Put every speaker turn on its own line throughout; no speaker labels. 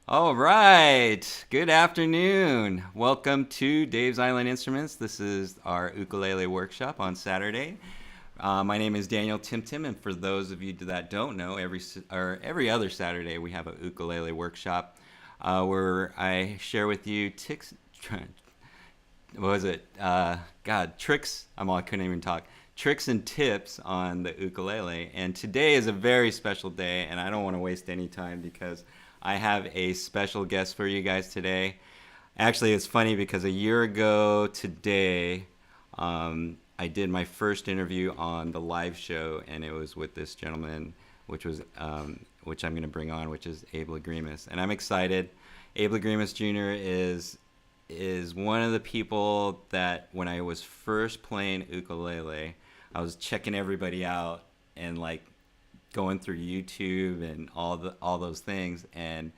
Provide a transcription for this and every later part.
All right. Good afternoon. Welcome to Dave's Island Instruments. This is our ukulele workshop on Saturday. My name is Daniel Tim, and for those of you that don't know, every other Saturday we have a ukulele workshop where I share with you what was it? Tricks. I couldn't even talk. Tricks and tips on the ukulele. And today is a very special day, and I don't want to waste any time because I have a special guest for you guys today. Actually, it's funny because a year ago today, I did my first interview on the live show, and it was with this gentleman, which I'm going to bring on, which is Abe Lagrimas, and I'm excited. Abe Lagrimas Jr. is one of the people that when I was first playing ukulele, I was checking everybody out and like going through YouTube and all those things, and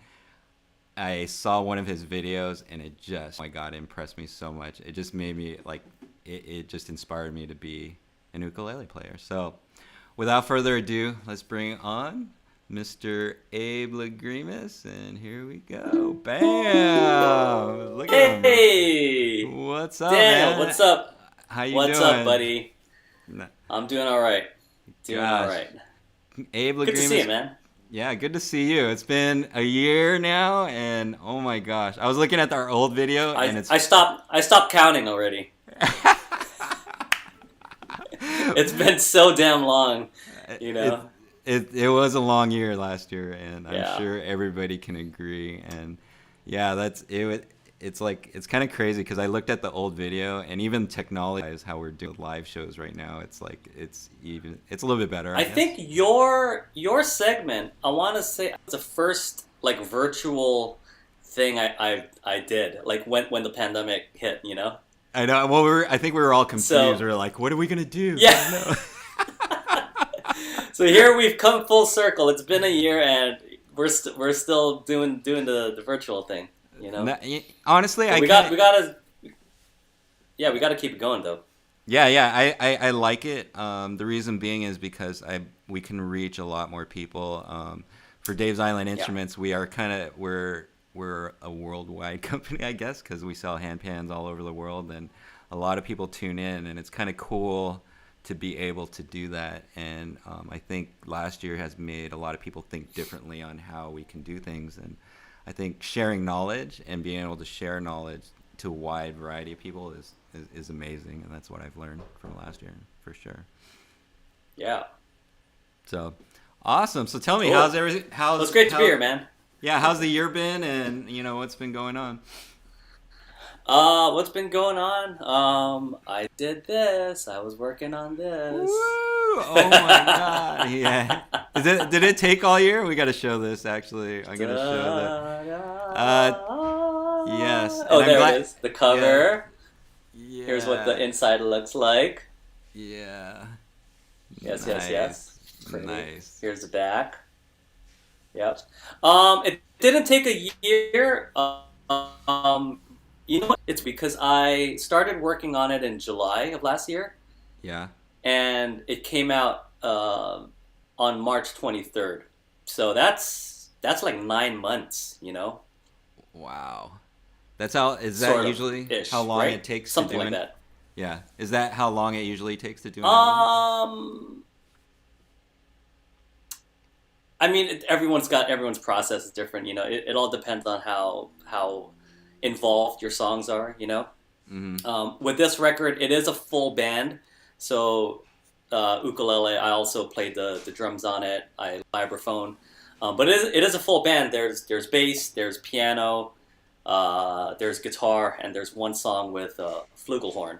I saw one of his videos, and it just, oh my God, it impressed me so much. It just made me like, it just inspired me to be an ukulele player. So without further ado, let's bring on Mr. Abe Lagrimas, and here we go. Bam! Look at
Hey,
him. What's up,
Daniel,
man?
what's up?
How you
What's up,
doing?
buddy? I'm doing all right. Doing all
Gosh,
right.
Abe
Good to see you,
Lagrimas.
man.
Yeah, good to see you. It's been a year now, and oh my gosh, I was looking at our old video, and
I
it's
I stopped I stopped counting already. It's been so damn long, you
it,
know.
it was a long year last year, and I'm
Yeah.
sure everybody can agree. And yeah, that's it. It's like it's kind of crazy because I looked at the old video, and even technology is how we're doing live shows right now. It's like it's a little bit better, I
I
guess.
think your segment, I want to say, was the first like virtual thing I did, like when the pandemic hit, you know.
I know. Well, I think we were all confused.
So
We were like, "What are we gonna do? I don't
yeah.
know."
So here we've come full circle. It's been a year, and we're still doing the virtual thing, you know.
Honestly,
But
I kind of
we gotta yeah, we gotta keep it going though.
yeah. I like it. The reason being is because we can reach a lot more people. For Dave's Island
Yeah,
Instruments, we're a worldwide company, I guess, because we sell handpans all over the world, and a lot of people tune in, and it's kind of cool to be able to do that. And I think last year has made a lot of people think differently on how we can do things, and I think sharing knowledge and being able to share knowledge to a wide variety of people is amazing, and that's what I've learned from last year for sure.
yeah,
So awesome. So tell me, how's
cool.
everything?
Well, it's great to be here, man.
Yeah, how's the year been, and what's been going on?
What's been going on? I did this. I was working on
Woo!
this.
Oh my God! Yeah. Did it take all year? We got to show this. Actually, I'm gonna show that.
Da,
Uh,
da.
yes, and
Oh,
I'm
there it
glad.
is. The
Yeah,
cover. Here's what the
yeah,
inside looks like.
yeah.
Yes, yes, yes.
Nice,
Pretty.
nice.
Here's the back. Yep. It didn't take a year. Um, you know what? It's because I started working on it in July of last year,
Yeah.
and it came out on March 23rd. So that's like 9 months, you know,
Wow. That's how. Is that
sort of
usually how
ish,
long it
right?
takes to
Something
do
like
an?
that.
Yeah. Is that how long it usually takes to do an album?
Um, I mean, everyone's process is different. You know, it all depends on how involved your songs are. You know.
Mm-hmm.
With this record, it is a full band. So ukulele, I also played the drums on it. I vibraphone, but it is a full band. There's bass, there's piano, there's guitar, and there's one song with flugelhorn.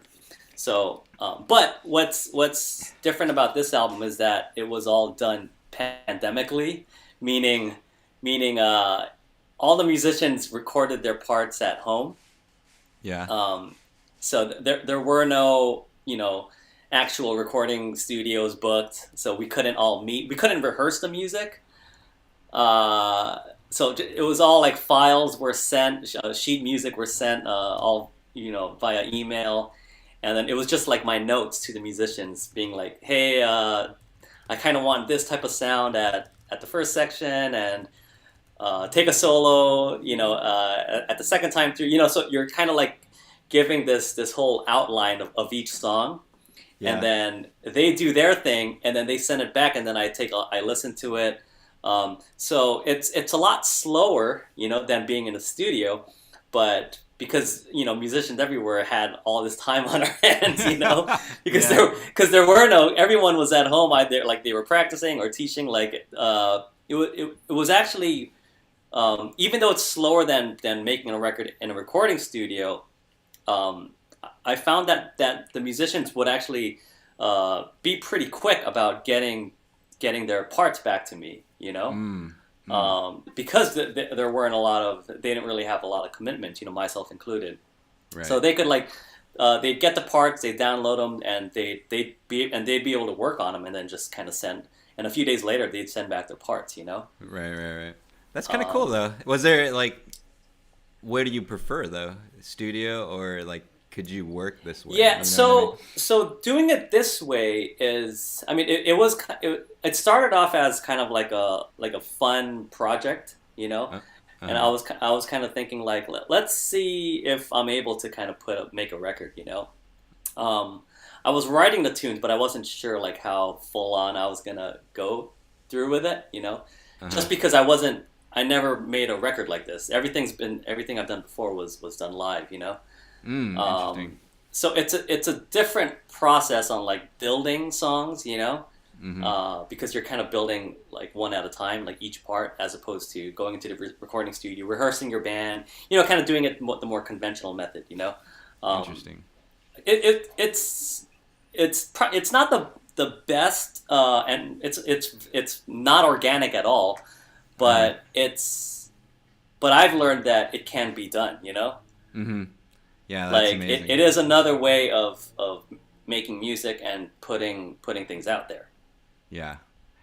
So, but what's different about this album is that it was all done pandemically, meaning meaning all the musicians recorded their parts at home.
Yeah.
So there were no, actual recording studios booked. So we couldn't all meet. We couldn't rehearse the music. So it was all like files were sent, sheet music were sent, all via email, and then it was just like my notes to the musicians, being like, "Hey, I kind of want this type of sound at the first section, and take a solo, at the second time through, so you're kind of like giving this whole outline of each song,
Yeah.
and then they do their thing, and then they send it back, and then I listen to it. So it's a lot slower, than being in the studio, but because musicians everywhere had all this time on our hands, because
Yeah.
there were no, everyone was at home either like they were practicing or teaching. Like it was actually, even though it's slower than making a record in a recording studio, um, I found that the musicians would actually be pretty quick about getting their parts back to me,
Mm.
because there weren't a lot of, they didn't really have a lot of commitment, myself included.
Right.
So they could they'd get the parts, they'd download them, and they'd be able to work on them, and then just kind of send. And a few days later, they'd send back their parts.
Right. That's kind of cool though. Was there like, what do you prefer though, studio or like, could you work this way?
Yeah.
You know
So
what I mean?
so doing it this way is, I mean, it started off as kind of like a fun project, and
Uh-huh.
I was kind of thinking like, let's see if I'm able to kind of make a record. I was writing the tunes, but I wasn't sure like how full on I was gonna go through with it.
Uh-huh.
Just because I never made a record like this. Everything I've done before was done live.
Interesting.
So it's a different process on like building songs.
Mm-hmm.
Because you're kind of building like one at a time, like each part, as opposed to going into the recording studio, rehearsing your band, kind of doing it the more conventional method.
Interesting.
It's not the best, and it's not organic at all,
Uh-huh.
but but I've learned that it can be done.
Mm-hmm. Yeah, that's
Like
amazing.
it is another way of making music and putting things out there.
Yeah,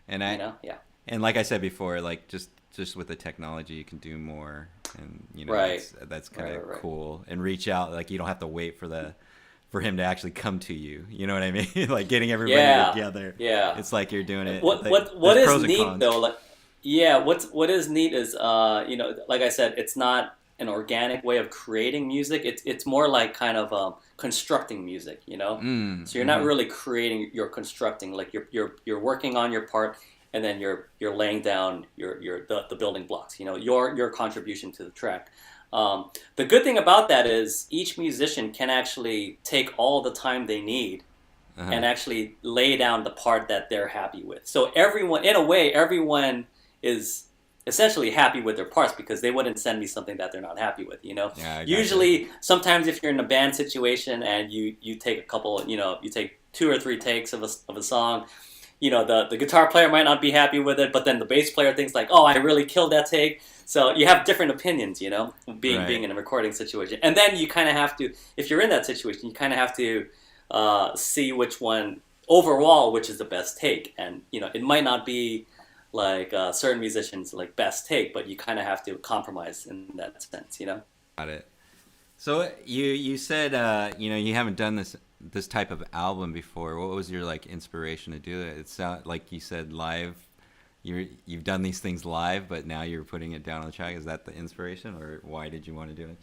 and
Yeah.
and like I said before, like just with the technology, you can do more, and
Right.
that's kind of
Right.
cool. And reach out, like you don't have to wait for him to actually come to you. You know what I mean? Like getting everybody
Yeah.
together.
Yeah.
It's like you're doing it.
What
There's
is
pros and
neat
cons.
though, like, yeah, what is neat is, like I said, it's not an organic way of creating music. It's more like kind of constructing music. So you're not
Mm-hmm.
really creating, you're constructing. Like you're working on your part, and then you're laying down the building blocks. Your contribution to the track. The good thing about that is each musician can actually take all the time they need
Uh-huh.
and actually lay down the part that they're happy with. So everyone, in a way, everyone is essentially happy with their parts, because they wouldn't send me something that they're not happy with.
Yeah, I gotcha.
Usually, sometimes if you're in a band situation and you take a couple, you take 2 or 3 takes of a song, the guitar player might not be happy with it, but then the bass player thinks like, oh, I really killed that take. So you have different opinions, being
Right.
in a recording situation. And then you kind of have to, if you're in that situation, you kind of have to see which one overall, which is the best take. And it might not be like certain musicians like best take, but you kind of have to compromise in that sense.
Got it. So you said you haven't done this type of album before. What was your like inspiration to do it? It sound like you said live. You've done these things live, but now you're putting it down on the track. Is that the inspiration, or why did you want to do it?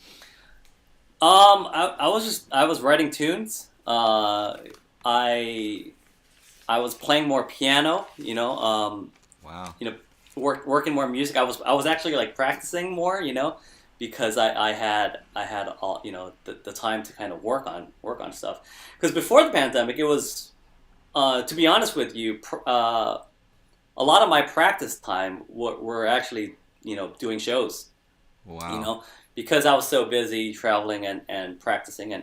I was writing tunes. I was playing more piano.
Wow.
Working more music. I was actually like practicing more. Because I had all the time to kind of work on stuff. Because before the pandemic, it was, to be honest with you, a lot of my practice time were actually doing shows.
Wow.
Because I was so busy traveling and practicing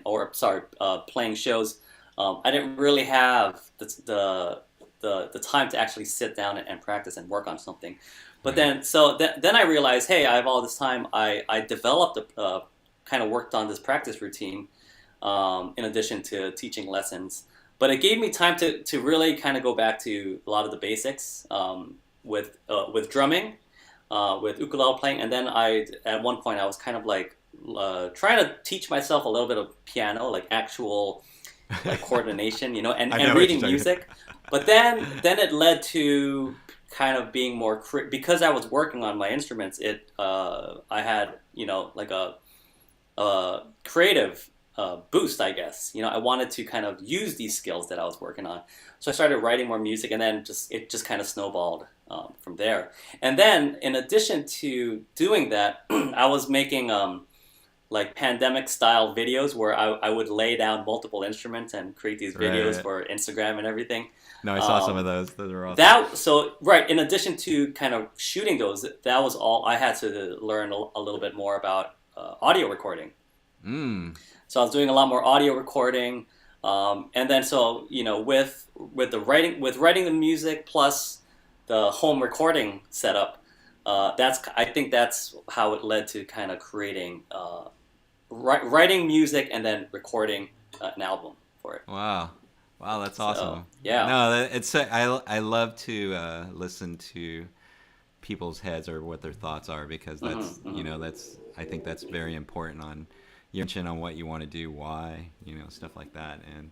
playing shows. I didn't really have the time to actually sit down and practice and work on something. But
Right.
then I realized, hey, I have all this time. I developed kind of worked on this practice routine, in addition to teaching lessons. But it gave me time to really kind of go back to a lot of the basics, with drumming, with ukulele playing, and then at one point I was kind of like trying to teach myself a little bit of piano, like actual like coordination, and
I know what
reading
you're talking
music. But then it led to kind of being more because I was working on my instruments. I had like a creative boost, I guess. I wanted to kind of use these skills that I was working on, so I started writing more music, and then it just kind of snowballed from there. And then, in addition to doing that, I was making like pandemic style videos where I would lay down multiple instruments and create these videos
Right.
for Instagram and everything.
No, I saw some of those. Those are awesome.
Right, in addition to kind of shooting those, that was all I had to learn a little bit more about audio recording.
Mm.
So I was doing a lot more audio recording, and then with writing the music plus the home recording setup, I think that's how it led to kind of creating writing music and then recording an album for it.
Wow. Wow, that's awesome.
So, yeah.
No, I love to listen to people's heads or what their thoughts are, because that's that's I think that's very important on your attention on what you want to do, why, stuff like that. And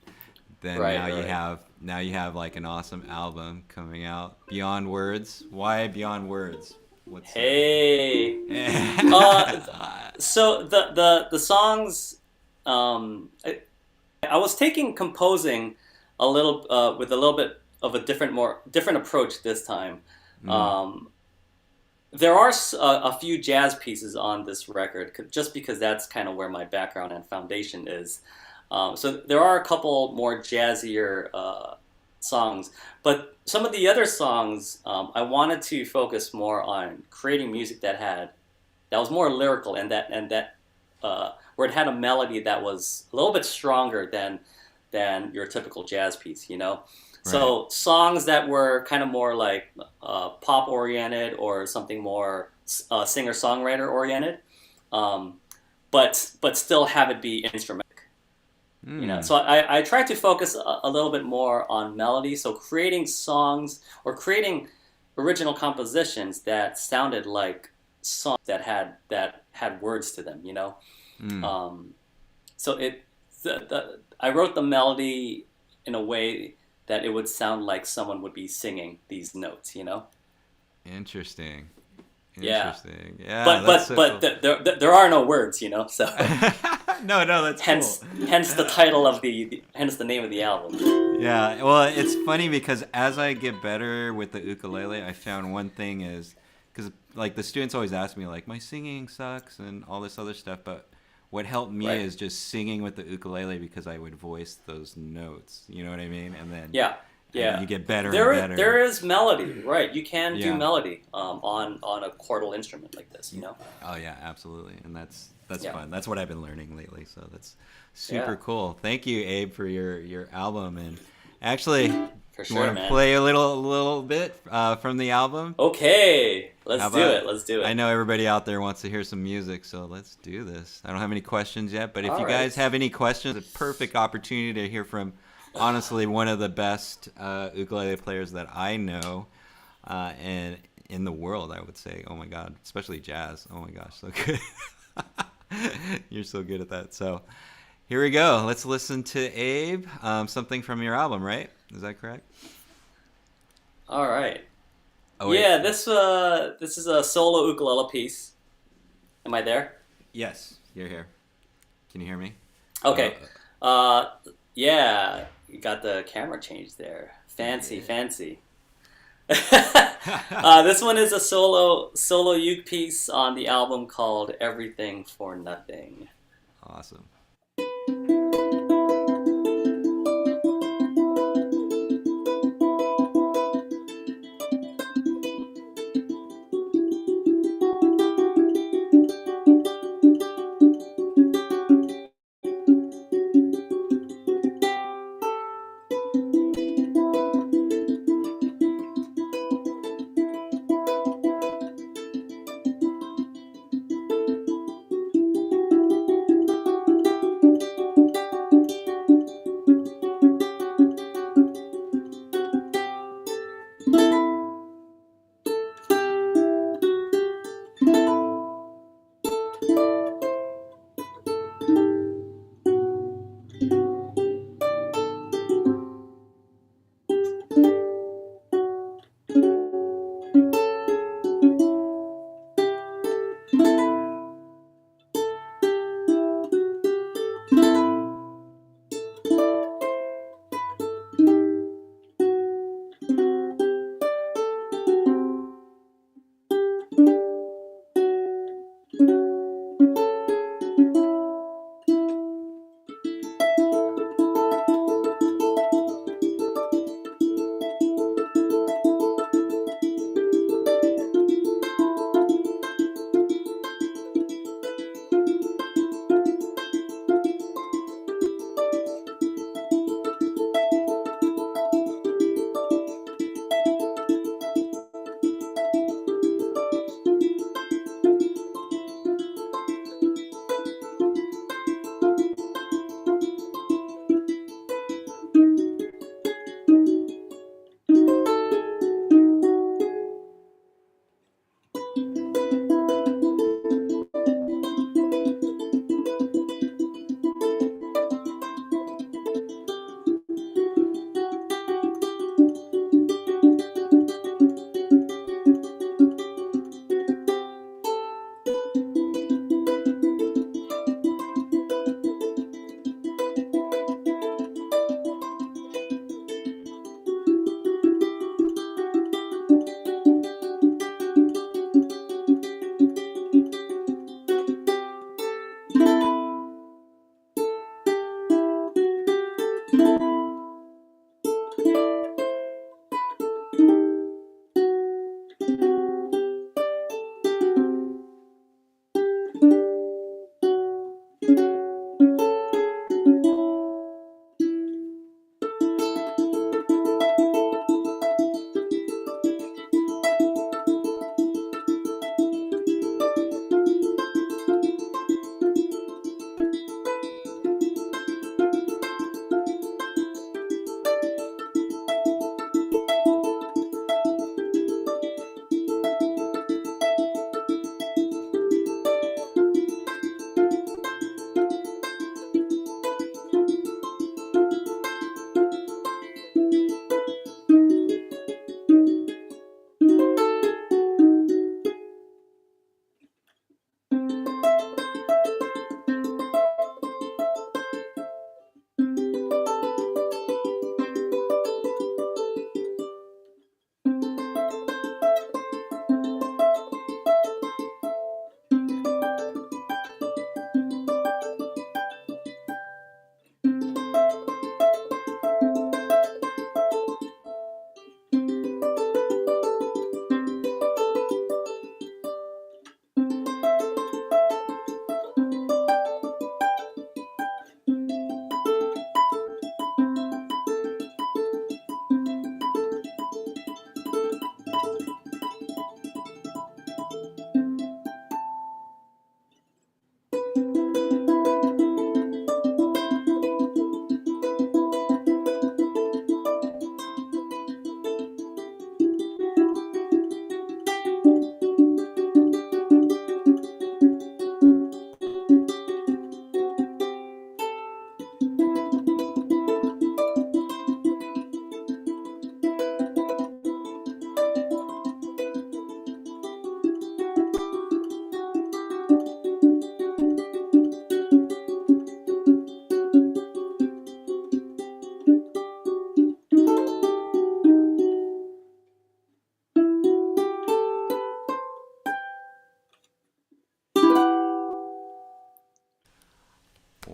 then now you have like an awesome album coming out, Beyond Words. Why Beyond Words?
Hey. So the songs, I was composing a little with a little bit of a different approach this time. There are a few jazz pieces on this record, just because that's kind of where my background and foundation is. So there are a couple more jazzier songs, but some of the other songs, I wanted to focus more on creating music that was more lyrical, and that where it had a melody that was a little bit stronger than your typical jazz piece, Right. So songs that were kind of more like pop oriented or something more singer songwriter oriented, but still have it be instrumental. So I tried to focus a little bit more on melody, so creating songs or creating original compositions that sounded like songs that had words to them, So I wrote the melody in a way that it would sound like someone would be singing these notes,
Interesting.
Yeah.
Yeah.
But there are no words, So
no, that's
hence
cool.
Hence the title of hence the name of the album.
Yeah, well, it's funny because as I get better with the ukulele, I found one thing is, because like the students always ask me like, my singing sucks and all this other stuff, but what helped me is just singing with the ukulele, because I would voice those notes. You know what I mean? And then you get better and better.
There is melody, right? You can do melody on a chordal instrument like this,
Oh yeah, absolutely, and that's fun. That's what I've been learning lately, so that's super cool. Thank you, Abe, for your album. And actually, you want to play a little bit from the album?
Okay, let's do it.
I know everybody out there wants to hear some music, so let's do this. I don't have any questions yet, but if you guys have any questions, it's a perfect opportunity to hear from, honestly, one of the best ukulele players that I know, and in the world, I would say. Oh my God, especially jazz. Oh my gosh, so good. You're so good at that. So here we go. Let's listen to Abe. Something from your album, right? Is that correct?
All right.
Oh, wait.
Yeah, this is a solo ukulele piece. Am I there?
Yes, you're here. Can you hear me?
Okay. Yeah, you got the camera changed there. Fancy. This one is a solo uke piece on the album called Everything for Nothing.
Awesome.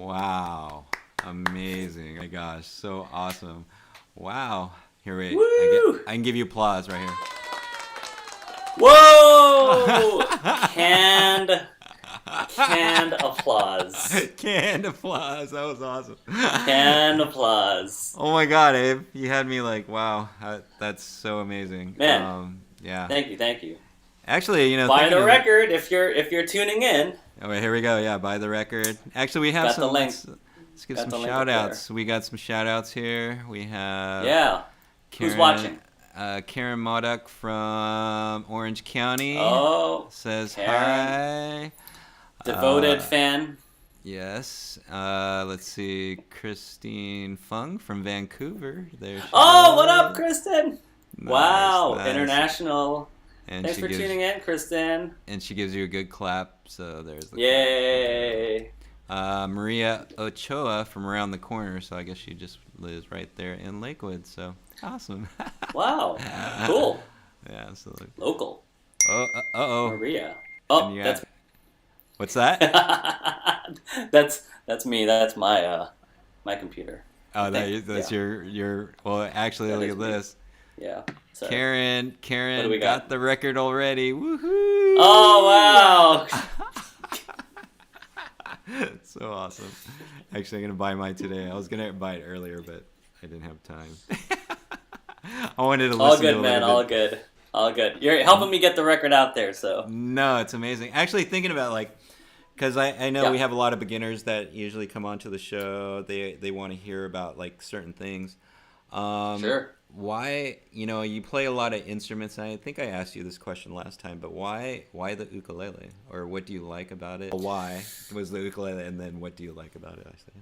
Wow. Amazing. Oh my gosh, so awesome. Wow. Here, wait.
Woo!
I can give you applause right here.
Whoa! Canned applause.
Canned applause. That was awesome.
Canned applause.
Oh my God, Abe. You had me like, wow. That's so amazing.
Man.
Yeah.
Thank you.
Actually, you know,
Buy the record if you're tuning in.
Oh, wait, here we go. Yeah, buy the record. Actually, we have
Got
some.
the link.
Let's get
Got
some
the link
shout
up
outs. We got some shout outs here. We have.
Yeah.
Karen,
Who's watching?
Karen Modoc from Orange County.
Oh.
Says
Karen.
hi.
Devoted fan.
Yes. Let's see. Christine Fung from Vancouver. There.
What up, Kristen?
Nice,
wow,
nice.
International.
And
Thanks for tuning in, Kristen.
And she gives you a good clap. So there's the
Yay.
clap. Maria Ochoa from around the corner. So I guess she just lives right there in Lakewood. So awesome.
Wow. Cool.
Yeah, absolutely.
Local.
Oh.
Maria. Oh, that's
what's that?
that's me. That's my my computer.
Oh, that's your. Well, actually, look at this.
Yeah. Sorry.
Karen
What do we
got the record already. Woohoo!
Oh wow!
So awesome. Actually, I'm gonna buy mine today. I was gonna buy it earlier, but I didn't have time. I wanted to listen.
All good,
to a
man.
little
All good. All good. You're helping me get the record out there, so.
No, it's amazing. Actually, thinking about like, because I know we have a lot of beginners that usually come onto the show. They want to hear about like certain things.
Sure.
Why, you play a lot of instruments, and I think I asked you this question last time, but why the ukulele? Or what do you like about it? Why was the ukulele, and then what do you like about it, I say?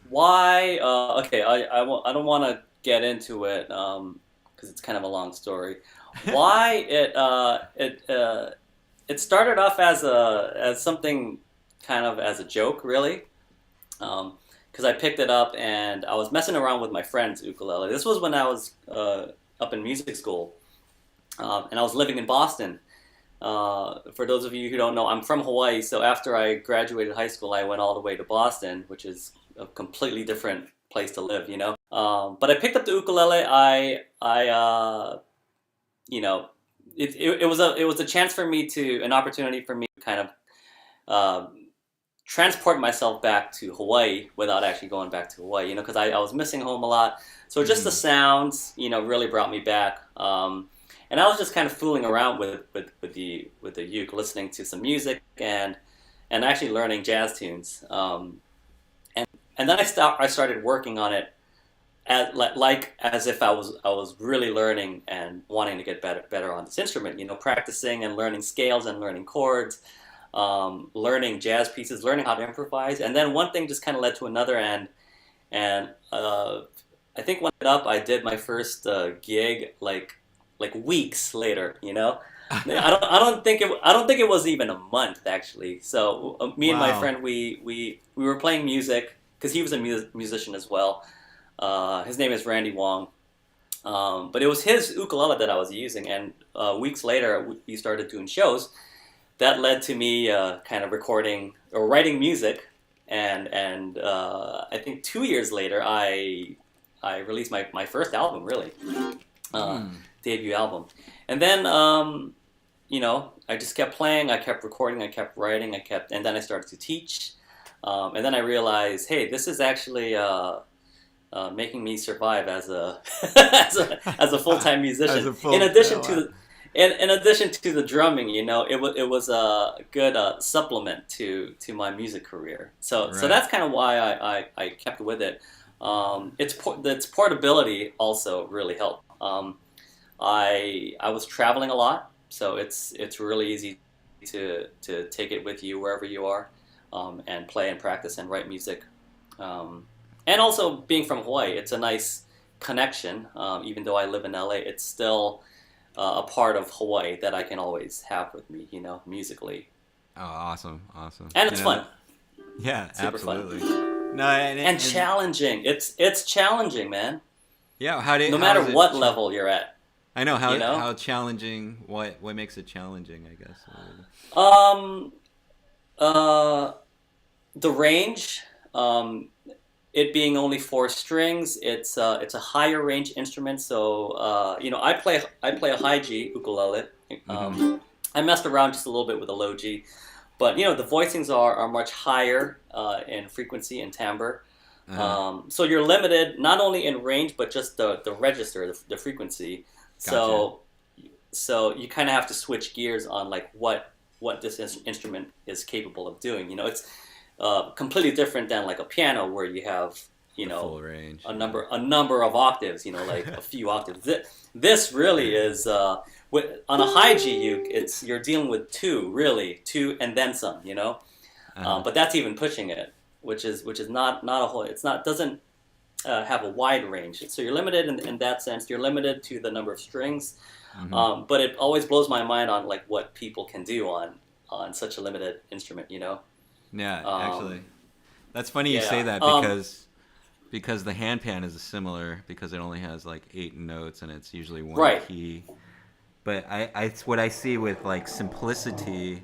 Why? Okay, I don't want to get into it, because it's kind of a long story. Why it started off as something kind of as a joke, really. Because I picked it up and I was messing around with my friend's ukulele. This was when I was up in music school, and I was living in Boston. For those of you who don't know, I'm from Hawaii, so after I graduated high school, I went all the way to Boston, which is a completely different place to live, But I picked up the ukulele. It was a chance for me an opportunity for me to kind of transport myself back to Hawaii without actually going back to Hawaii, because I was missing home a lot. So just the sounds, really brought me back. And I was just kind of fooling around with the uke, listening to some music and actually learning jazz tunes. And then I started working on it as if I was really learning and wanting to get better on this instrument. Practicing and learning scales and learning chords. Learning jazz pieces, learning how to improvise, and then one thing just kind of led to another, and I think when I did my first gig like weeks later. I don't think it was even a month actually. So me and my friend we were playing music because he was a musician as well. His name is Randy Wong. But it was his ukulele that I was using, and weeks later we started doing shows. That led to me kind of recording or writing music, and I think 2 years later I released my first album, really, debut album, and then I just kept playing, I kept recording, I kept writing, and then I started to teach, and then I realized, hey, this is actually making me survive as a as a full-time musician. In addition to the drumming, it was a good supplement to my music career. So that's kind of why I kept with it. Its portability also really helped. I was traveling a lot, so it's really easy to take it with you wherever you are, and play and practice and write music. And also being from Hawaii, it's a nice connection. Even though I live in LA, it's still a part of Hawaii that I can always have with me, musically.
Oh, awesome.
And it's fun.
Yeah,
super
absolutely.
Fun.
No, and
challenging. It's challenging, man.
Yeah,
no matter what level you're at.
I know how challenging. What makes it challenging? I guess.
the range, it being only four strings, it's a higher range instrument. So I play a high G ukulele.
Mm-hmm.
I messed around just a little bit with a low G, but the voicings are much higher in frequency and timbre.
Uh-huh.
So you're limited not only in range but just the register, the frequency.
Gotcha.
So you kind of have to switch gears on like what this instrument is capable of doing. It's completely different than like a piano where you have
The full range.
a number of octaves. Like a few octaves. This really is on a high G uke. You're dealing with two and then some.
Uh-huh.
But that's even pushing it, which is not a whole. It's not doesn't have a wide range. So you're limited in that sense. You're limited to the number of strings.
Mm-hmm.
But it always blows my mind on like what people can do on such a limited instrument.
Yeah,
Um,
actually, that's funny you say
yeah.
that because the handpan is similar because it only has like 8 notes and it's usually one
Right.
key. But what I see with like simplicity,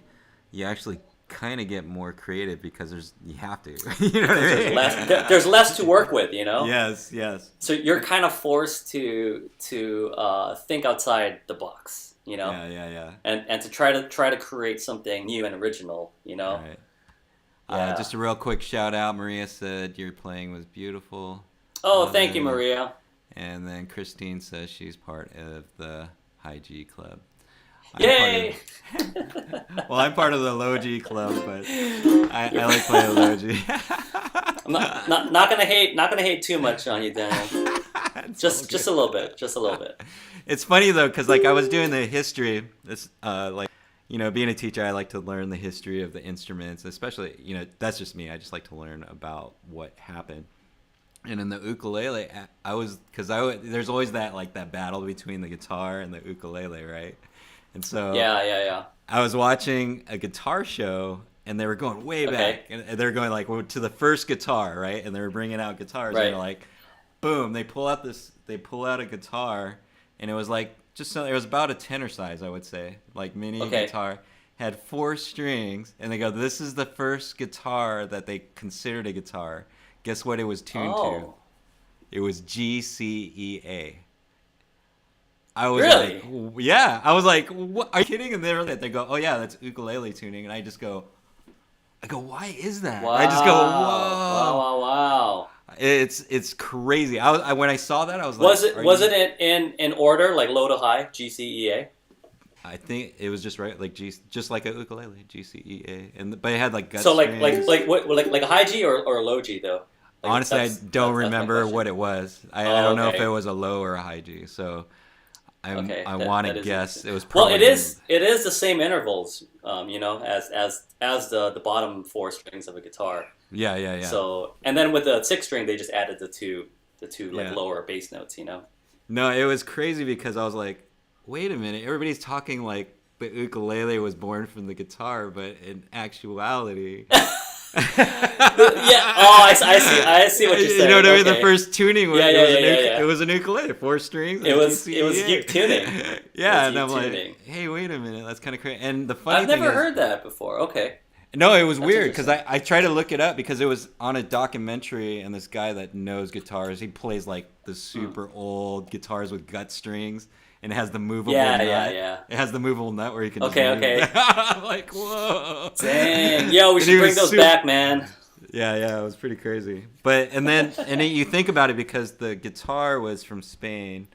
you actually kind of get more creative because you have to. You know what
Because
I mean?
there's less to work with.
Yes, yes.
So you're kind of forced to think outside the box.
Yeah, yeah, yeah.
And to try to create something new and original.
Right.
Yeah.
Just a real quick shout out. Maria said your playing was beautiful.
Oh,
Love
thank you,
it.
Maria.
And then Christine says she's part of the High G Club.
Yay!
Well, I'm part of the Low G Club, but I like playing Low G.
I'm not gonna hate too much on you, Daniel. Just a little bit. Just a little bit.
It's funny though, because like I was doing the history. This being a teacher, I like to learn the history of the instruments, especially that's just me. I just like to learn about what happened. And in the ukulele, there's always that battle between the guitar and the ukulele, right? And so
Yeah.
I was watching a guitar show, and they were going way back, and they're going like to the first guitar, right? And they were bringing out guitars, and
Right.
they're like, boom, they pull out a guitar, and it was like it was about a tenor size, I would say, like mini guitar, had 4 strings, and they go, this is the first guitar that they considered a guitar. Guess what it was tuned to?
Oh.
It was G, C, E, A. I was
Really?
like, yeah. I was like, what? Are you kidding? And they go, oh yeah, that's ukulele tuning. And I go, why is that?
Wow.
I just go, whoa.
Wow.
It's crazy. When I saw that, I was
Was
like,
it in order, like low to high, G, C, E, A?
I think it was just right, like just like a ukulele, G, C, E, A, but it had like gut
So
strings.
like a high G or a low G though? Like,
Honestly, I don't
that's my
remember
question.
what it was. I don't know if
okay.
it was a low or a high G. So I want
that
to
is
guess
interesting.
it was
Well,
probably.
it is the same intervals, as the bottom 4 strings of a guitar.
Yeah.
So and then with the 6th string, they just added the two like
Yeah.
lower bass notes.
No, it was crazy because I was like, wait a minute, everybody's talking like the ukulele was born from the guitar, but in actuality.
Yeah. Oh, I see what you're saying.
You know what I mean?
Okay.
The first tuning was
Yeah.
it was an ukulele, 4 strings.
It was
G, C, E, A.
uke tuning.
Yeah,
It
and
was
I'm
uke
like,
tuning.
hey, wait a minute, that's kind of crazy. And the funny
I've
thing
never
is,
heard that before. Okay.
no, it was
That's
weird because
interesting.
I tried to look it up because it was on a documentary, and this guy that knows guitars, he plays like the super old guitars with gut strings, and it has the movable nut.
Yeah.
It has the movable nut where you can just
Okay,
move
okay.
it. I'm like, whoa.
Dang. Yo, we
And
should
he
bring
was
those
super-
back, man.
Yeah, it was pretty crazy. But and then you think about it because the guitar was from Spain.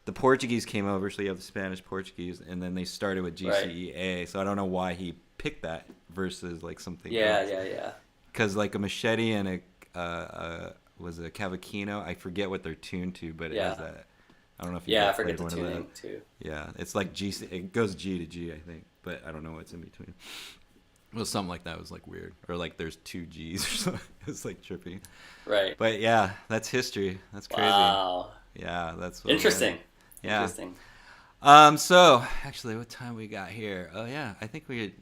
The Portuguese came over, so you have the Spanish Portuguese, and then they started with GCEA. So I don't know why he picked that versus like something else.
Yeah.
Because like a machete and was a cavaquinho. I forget what they're tuned to, but it has that. I don't know if you
Yeah, I
guys
forget
played
the
one of
tuning
that.
too.
Yeah, it's like G. It goes G to G, I think, but I don't know what's in between. Well, something like that was like weird, or like there's 2 G's or something. It's like trippy.
Right.
But yeah, that's history. That's crazy.
Wow.
Yeah, that's
Interesting.
Yeah.
Interesting.
So actually, what time we got here? Oh yeah, I think we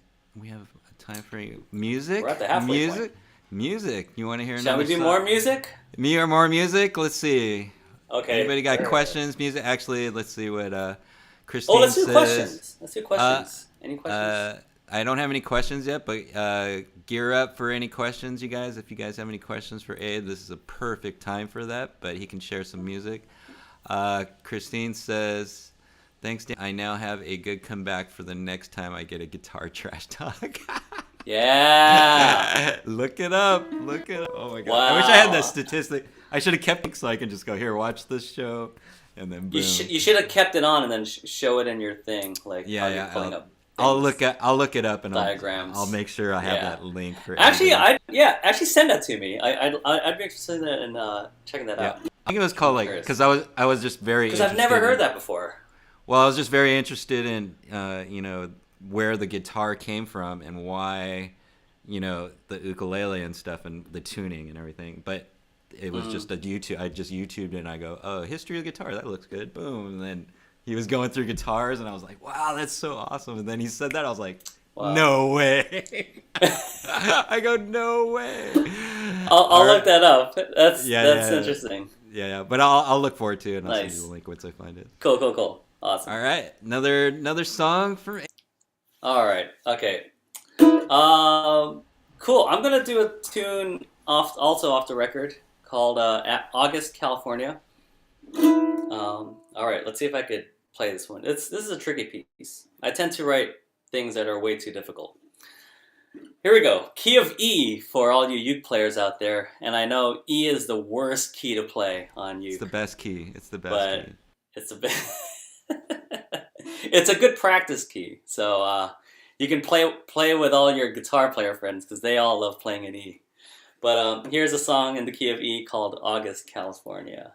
have time for music.
We're at the halfway point.
Music. You want to hear
Shall
another
we do
song?
more music?
Me or more music? Let's see.
Okay.
Anybody got
sure.
questions? Music? Actually, let's see what Christine
Oh, let's do
says.
questions. Let's do questions. Any questions?
I don't have any questions yet, but gear up for any questions, you guys. If you guys have any questions for Abe, this is a perfect time for that. But he can share some music. Christine says, "Thanks, Dan. I now have a good comeback for the next time I get a guitar trash talk."
Yeah.
Look it up. Look it up. Oh my god!
Wow.
I wish I had that statistic. I should have kept it so I can just go here, watch this show, and then boom.
You should have kept it on and then show it in your thing, like
Yeah,
how
yeah.
you're pulling up.
I'll
things,
look it up and
diagrams.
I'll make sure I have
Yeah.
that link for.
Actually,
everybody.
actually send that to me. I'd be interested in checking that out.
I think it was called like because I was just very
Because I've never heard that before.
Well, I was just very interested in you know, where the guitar came from and why, you know, the ukulele and stuff and the tuning and everything. But it was just a YouTube. I just YouTubed it and I go, oh, history of guitar. That looks good. Boom. And then he was going through guitars and I was like, wow, that's so awesome. And then he said that I was like,
Wow.
no way. I go, no way.
I'll look that up. That's
Yeah.
interesting.
Yeah. But I'll look forward to it and I'll send
Nice.
you the link once I find it.
Cool. Awesome.
All right. Another song for.
All right. Okay. Cool. I'm gonna do a tune off the record called August, California. All right. Let's see if I could play this one. This is a tricky piece. I tend to write things that are way too difficult. Here we go. Key of E for all you uke players out there. And I know E is the worst key to play on uke.
It's the best key. It's the best
But
key.
it's a bit. It's a good practice key. So you can play with all your guitar player friends because they all love playing in E. But here's a song in the key of E called August, California.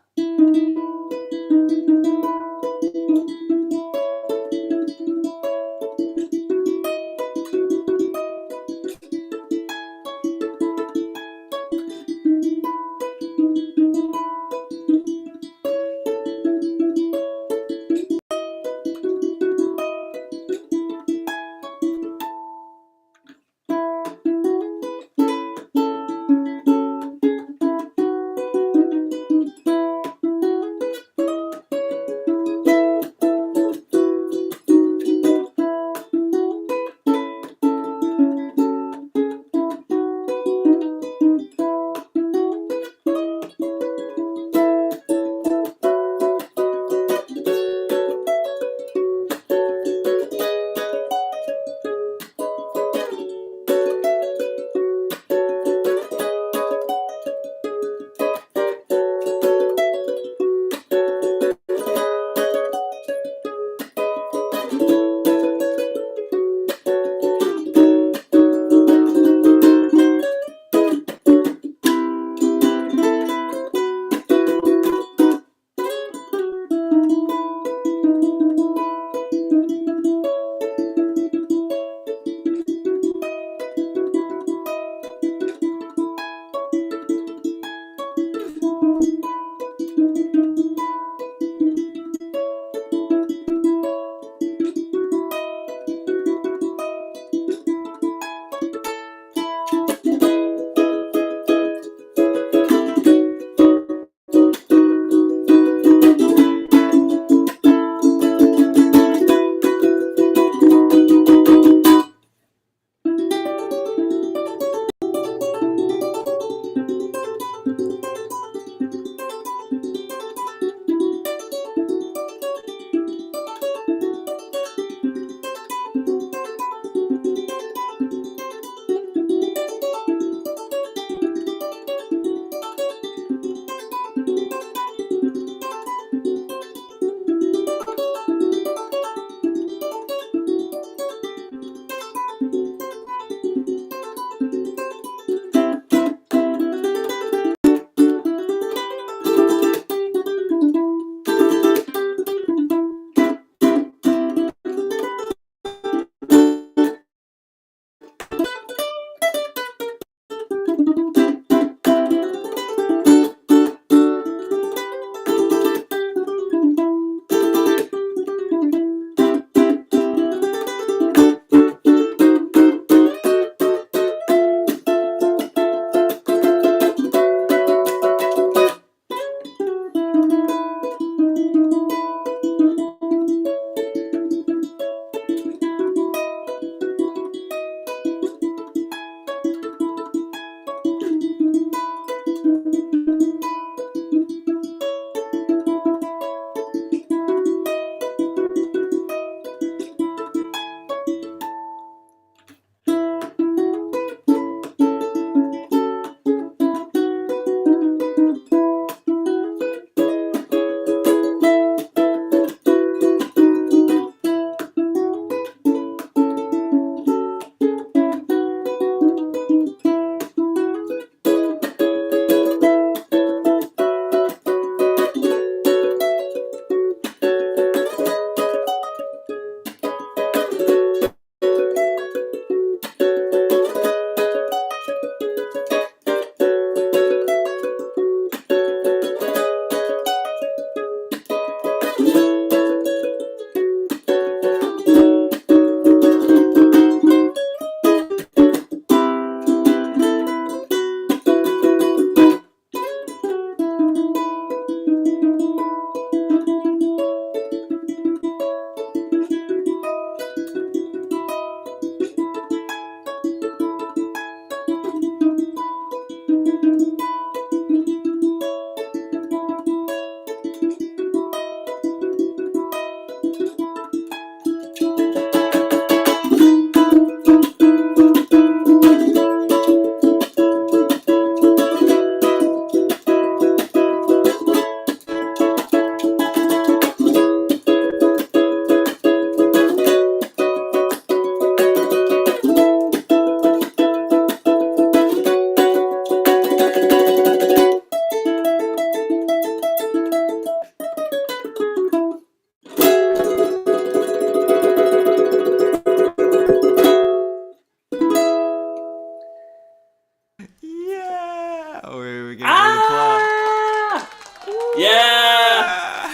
Yeah!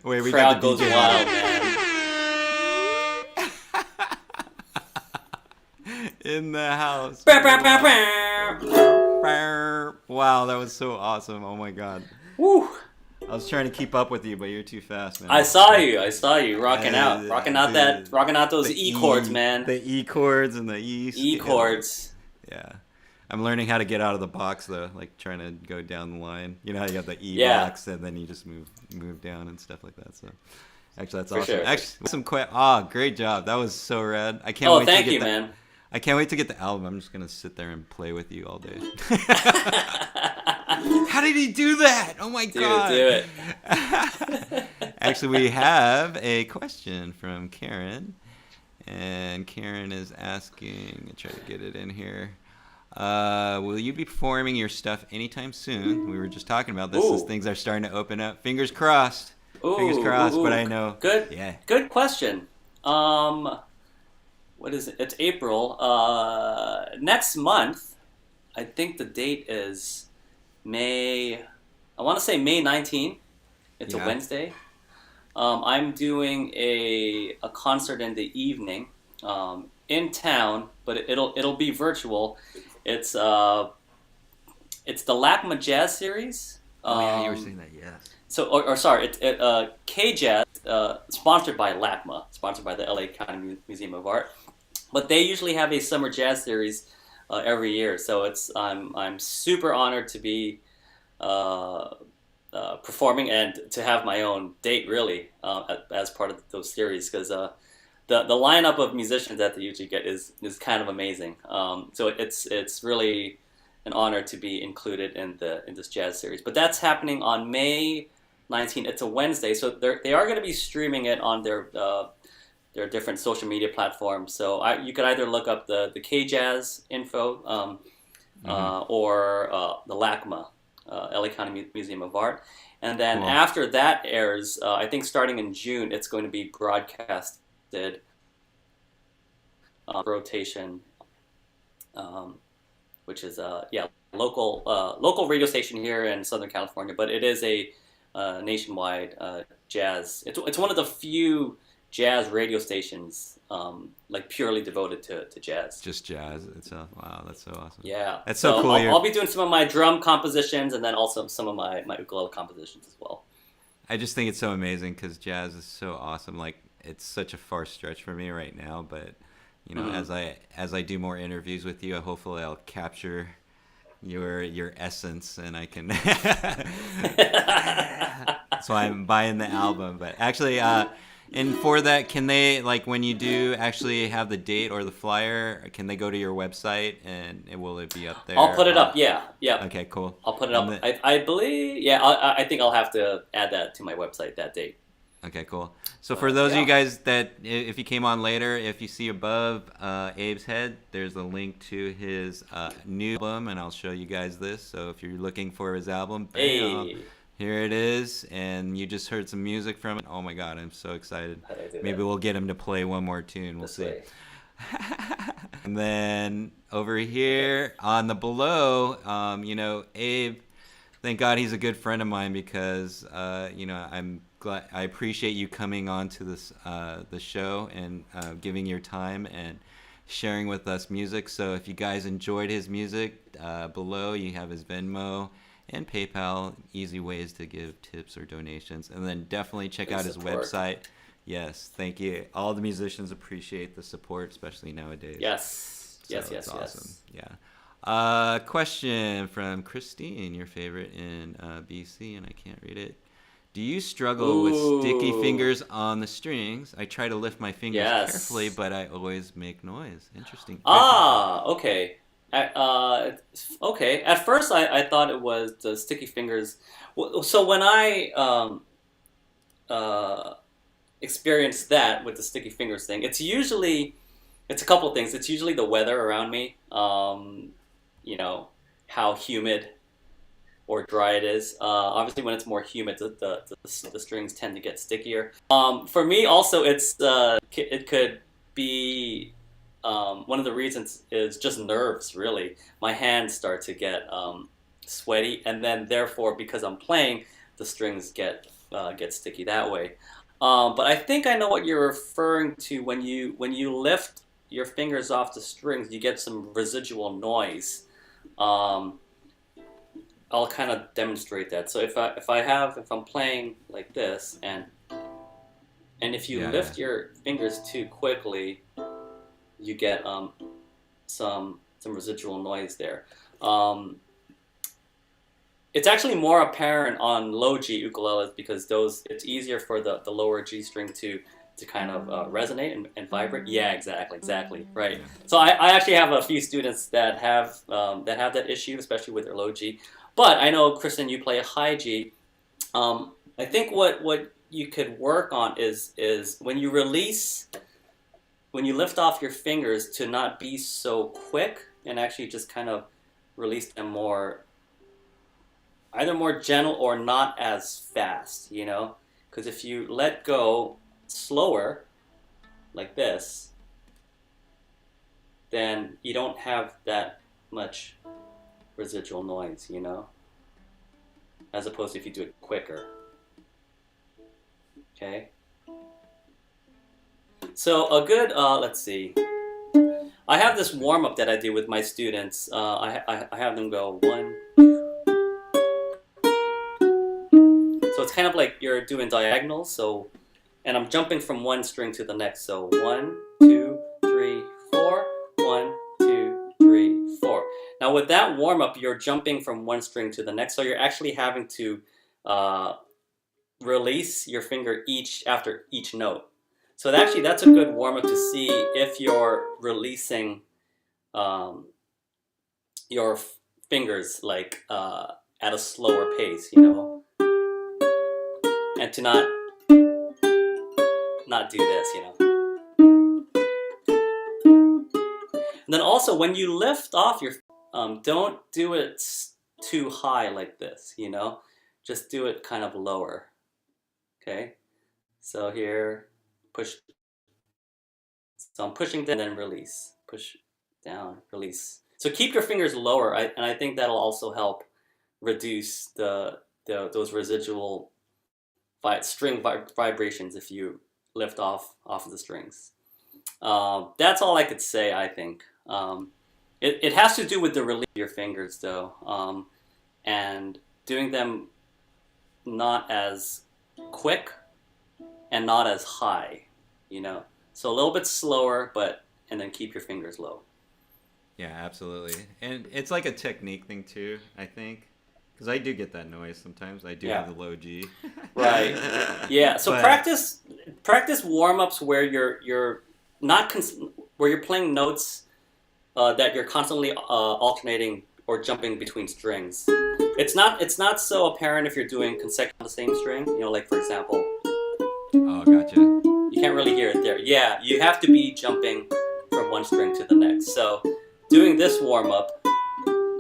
Wait, we
Crowd
got the
goes
DJ.
wild, man.
In the house.
Bow, bow, bow, bow.
Wow, that was so awesome. Oh my god.
Woo!
I was trying to keep up with you, but you're too fast, man.
I saw you rocking out,
Dude,
rocking out those
the
E chords, man.
The E chords and the E.
E chords.
Yeah. I'm learning how to get out of the box though, like trying to go down the line. You know how you got the E
Yeah.
box and then you just move down and stuff like that. So actually that's
For
awesome.
sure.
Actually, great job. That was so rad. I can't
Oh,
wait
thank
to get
you, man.
I can't wait to get the album. I'm just gonna sit there and play with you all day. How did he do that? Oh my god!
Do it.
Actually, we have a question from Karen, and Karen is asking. I'll try to get it in here. Will you be performing your stuff anytime soon? We were just talking about this as things are starting to open up. Fingers crossed. Fingers crossed. But I know.
Good.
Yeah.
Good question. What is it? It's April. Next month, I think the date is May. I want to say May 19th. It's a Wednesday. I'm doing a concert in the evening in town, but it'll be virtual. It's the LACMA Jazz Series.
Yeah, you were saying that. Yes.
So, or sorry, it's K-Jazz, sponsored by LACMA, sponsored by the LA County Museum of Art. But they usually have a summer jazz series every year. So I'm super honored to be performing and to have my own date really as part of those series, because the lineup of musicians that they usually get is kind of amazing. So it's really an honor to be included in this jazz series. But that's happening on May 19th. It's a Wednesday, so they are going to be streaming it on their different social media platforms. So you could either look up the K-Jazz info or the LACMA, LA County Museum of Art. And then after that airs, I think starting in June, it's going to be broadcasted rotation, which is local radio station here in Southern California, but it is a nationwide jazz. It's one of the few jazz radio stations like purely devoted to jazz.
Just jazz itself. Wow, that's so awesome.
Yeah,
that's so cool.
I'll be doing some of my drum compositions and then also some of my ukulele compositions as well.
I just think it's so amazing because jazz is so awesome. Like, it's such a far stretch for me right now, but you know, as I do more interviews with you, hopefully I'll capture your essence and I can. That's why I'm buying the album. But actually, and for that, can they, like, when you do actually have the date or the flyer, can they go to your website and will it be up there?
I'll put it up. Yeah.
Okay, cool.
I'll put it up. I believe. Yeah, I think I'll have to add that to my website, that date.
Okay, cool. So for those of you guys that, if you came on later, if you see above Abe's head, there's a link to his new album, and I'll show you guys this. So if you're looking for his album, bam, here it is, and you just heard some music from it. Oh my God, I'm so excited. Maybe we'll get him to play one more tune. We'll see. And then over here on the below, you know, Abe, thank God he's a good friend of mine because, you know, I appreciate you coming on to this the show and giving your time and sharing with us music. So if you guys enjoyed his music, below you have his Venmo and PayPal, easy ways to give tips or donations. And then definitely check out his website. Yes, thank you. All the musicians appreciate the support, especially nowadays.
Yes.
So
yes.
it's awesome. Yeah. Question from Christine, your favorite in BC, and I can't read it. Do you struggle with sticky fingers on the strings? I try to lift my fingers carefully, but I always make noise. Interesting.
Okay. Okay. At first, I thought it was the sticky fingers. So when I experienced that with the sticky fingers thing, it's a couple things. It's usually the weather around me. You know, how humid or dry it is. Obviously, when it's more humid, the strings tend to get stickier. For me, also, it could be one of the reasons is just nerves. Really, my hands start to get sweaty, and then therefore because I'm playing, the strings get sticky that way. But I think I know what you're referring to when you lift your fingers off the strings, you get some residual noise. Um, I'll kind of demonstrate that. So if I'm playing like this, and if you lift your fingers too quickly, you get some residual noise there. It's actually more apparent on low G ukuleles because it's easier for the lower G string to kind of resonate and vibrate. Yeah, exactly, right. So I actually have a few students that have that issue, especially with their low G. But I know, Kristen, you play a high G. I think what you could work on is when you lift off your fingers to not be so quick and actually just kind of release them either more gentle or not as fast, you know? Because if you let go slower, like this, then you don't have that much residual noise, you know? As opposed to if you do it quicker. Okay? So a good, let's see. I have this warm-up that I do with my students. I have them go 1, 2. So it's kind of like you're doing diagonals. So, and I'm jumping from one string to the next. So 1, 2, 3, 4. 1, 2, 3, 4. Now with that warm-up, you're jumping from one string to the next. So you're actually having to release your finger after each note. So actually, that's a good warm-up to see if you're releasing your fingers like at a slower pace, you know, and to not do this, you know. And then also, when you lift off your, don't do it too high like this, you know. Just do it kind of lower. Okay. So here. Push. So I'm pushing down and then release. Push down, release. So keep your fingers lower, and I think that'll also help reduce those residual string vibrations if you lift off of the strings. That's all I could say. I think it has to do with the release of your fingers, though, and doing them not as quick and not as high. You know, so a little bit slower, and then keep your fingers low.
Yeah, absolutely. And it's like a technique thing too, I think, because I do get that noise sometimes. I do have the low G.
Right. Yeah. So practice warm-ups where you're not where you're playing notes that you're constantly alternating or jumping between strings. It's not so apparent if you're doing consecutive on the same string. You know, like for example.
Oh, gotcha.
You can't really hear it there. Yeah, you have to be jumping from one string to the next. So doing this warm-up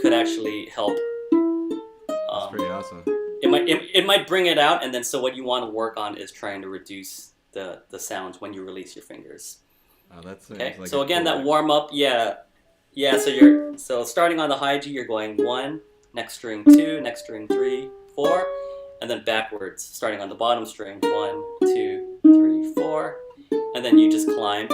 could actually help.
That's pretty awesome.
It might bring it out, and then so what you want to work on is trying to reduce the sounds when you release your fingers.
Oh, that's
okay.
Like
so again, that warm-up, yeah. So starting on the high G, you're going 1, next string 2, next string 3, 4, and then backwards, starting on the bottom string 1, 2, 3, 4, and then you just climb.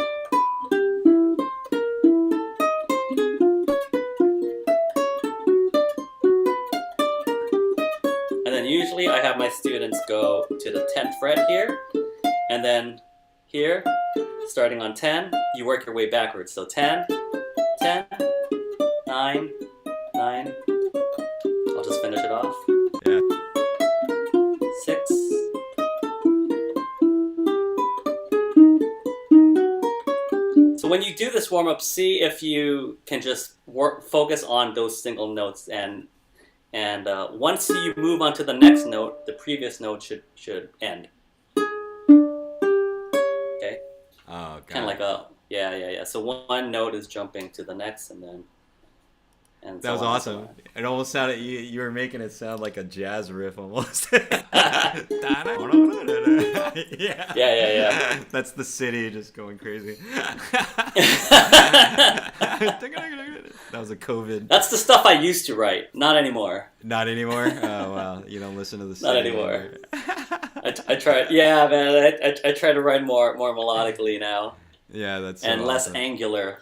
And then usually I have my students go to the 10th fret here, and then here, starting on 10, you work your way backwards. So 10, 10, 9, 9. I'll just finish it off.
Yeah.
6. So when you do this warm-up, see if you can just focus on those single notes, and once you move on to the next note, the previous note should end. Okay.
Oh, God.
Kind of like a yeah. So one note is jumping to the next, and then. And
that was awesome. It almost sounded you were making it sound like a jazz riff almost.
Yeah.
That's the city just going crazy. That was a COVID.
That's the stuff I used to write. Not anymore.
Not anymore. Oh wow, you don't listen to the.
Not anymore. I try. Yeah, man. I try to write more melodically now.
Yeah, that's so
and less
awesome.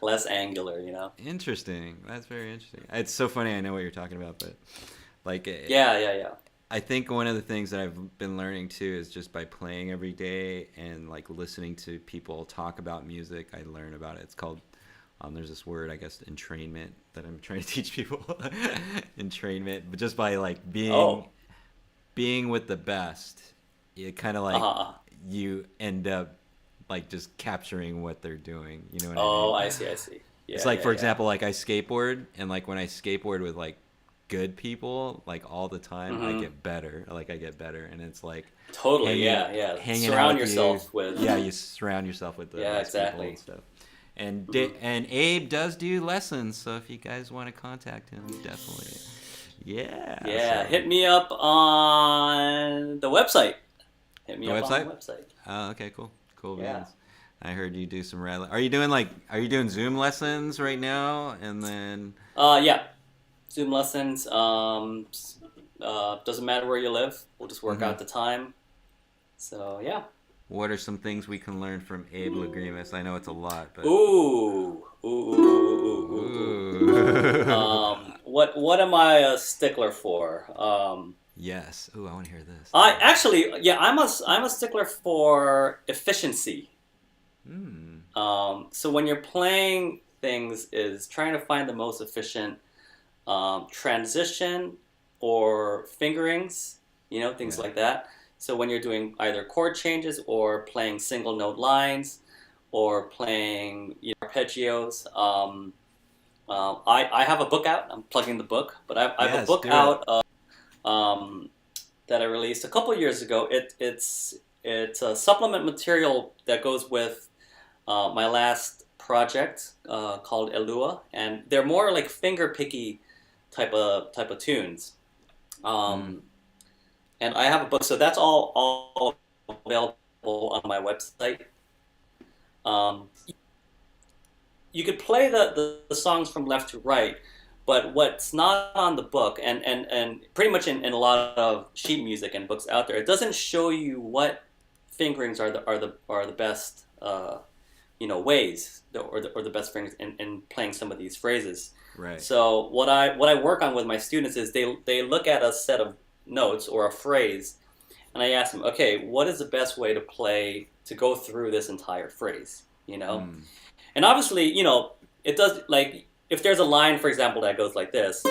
less angular. You know.
Interesting. That's very interesting. It's so funny. I know what you're talking about, but like,
Yeah.
I think one of the things that I've been learning too is just by playing every day and like listening to people talk about music, I learn about it. It's called, there's this word, I guess, entrainment that I'm trying to teach people. Entrainment, but just by like being with the best, it kind of like you end up like just capturing what they're doing. You know what I mean?
Oh, I see. Yeah,
it's like, for example, like I skateboard, and like when I skateboard with like good people, like all the time, I get better. Like I get better, and it's like
totally,
hanging
surround
out
yourself with
you surround yourself with the best people and stuff. And and Abe does do lessons, so if you guys want to contact him, definitely. Yeah.
Hit me up on the website. On the website.
Oh, okay, cool.
Yeah.
Beans. I heard you do some rad. Are you doing Zoom lessons right now? And then
yeah. Zoom lessons. Doesn't matter where you live. We'll just work out the time. So yeah.
What are some things we can learn from Abe Lagrimas? I know it's a lot, but
Ooh. What am I a stickler for?
Yes. Ooh, I want to hear this.
I'm a stickler for efficiency. So when you're playing things, is trying to find the most efficient transition or fingerings, things like that. So when you're doing either chord changes or playing single note lines or playing arpeggios, I have a book out. I'm plugging the book, but I have a book out that I released a couple years ago. It's a supplement material that goes with my last project called Elua, and they're more like finger picky type of tunes. And I have a book, so that's all available on my website. You could play the songs from left to right, but what's not on the book, and pretty much in a lot of sheet music and books out there, it doesn't show you what fingerings are the best ways or the best fingerings in playing some of these phrases.
Right.
So what I work on with my students is they look at a set of notes or a phrase, and I ask them, okay, what is the best way to go through this entire phrase? And obviously, it does, like, if there's a line, for example, that goes like this,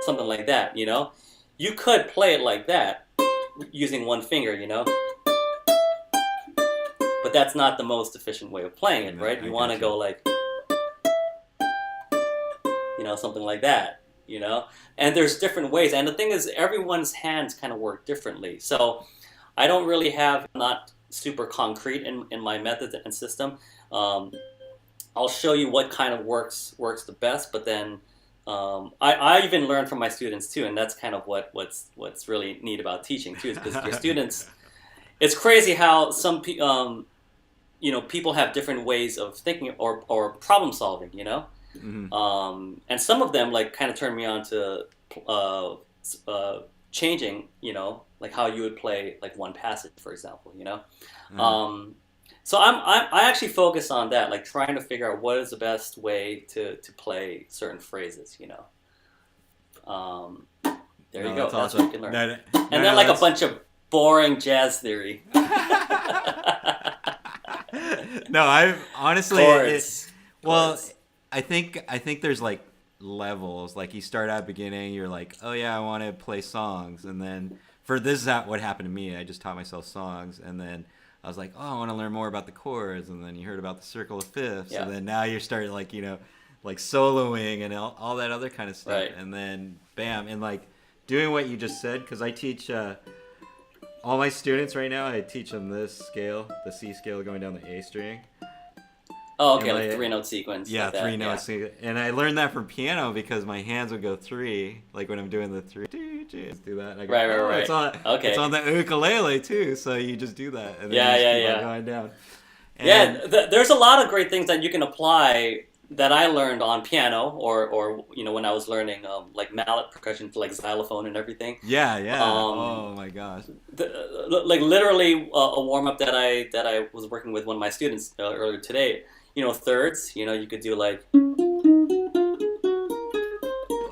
something like that, you could play it like that using one finger, but that's not the most efficient way of playing it, right? You want to go like, something like that, and there's different ways. And the thing is, everyone's hands kind of work differently. So I don't really have, not super concrete in my method and system. I'll show you what kind of works the best, but then I even learn from my students too, and that's kind of what's really neat about teaching too, is because your students, it's crazy how some people have different ways of thinking or problem solving, and some of them like kind of turn me on to changing, like how you would play like one passage, for example, So I actually focus on that, like trying to figure out what is the best way to play certain phrases, There you go. That's what you can learn. And then like a bunch of boring jazz theory.
No, I've honestly.
Chords.
I think there's like levels. Like you start out beginning, you're like, oh yeah, I want to play songs, and then this is what happened to me. I just taught myself songs, and then I was like, oh, I want to learn more about the chords, and then you heard about the circle of fifths, and then now you're starting like like soloing and all that other kind of stuff,
right.
And then bam, and like doing what you just said, because I teach all my students right now. I teach them this scale, the C scale going down the A string.
Oh, okay, like 3-note sequence.
Yeah,
like that.
3 notes. Yeah. And I learned that from piano because my hands would go 3, like when I'm doing the 3. Just do that. And I go,
right.
It's on the ukulele too, so you just do that. And then
yeah.
Going down. And
there's a lot of great things that you can apply that I learned on piano, or when I was learning like mallet percussion for like xylophone and everything.
Yeah, yeah.
Um,
Oh my gosh.
like literally a warm up that I was working with one of my students earlier today. Thirds. You could do like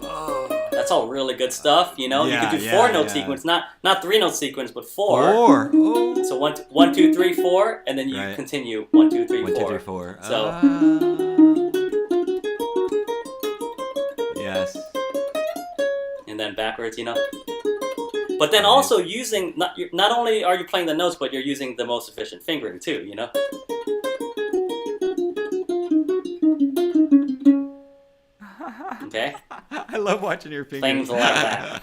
Oh.
that's all really good stuff. You
Yeah,
could do
yeah,
four note
yeah.
sequence, not three note sequence, but four.
Four. Oh.
So one, two, three, four, and then you
Right.
continue one, two, three,
One, two,
four.
three, four.
So
Yes.
and then backwards. But then
Right.
also using not only are you playing the notes, but you're using the most efficient fingering too. Okay,
I love watching your fingers.
things like that.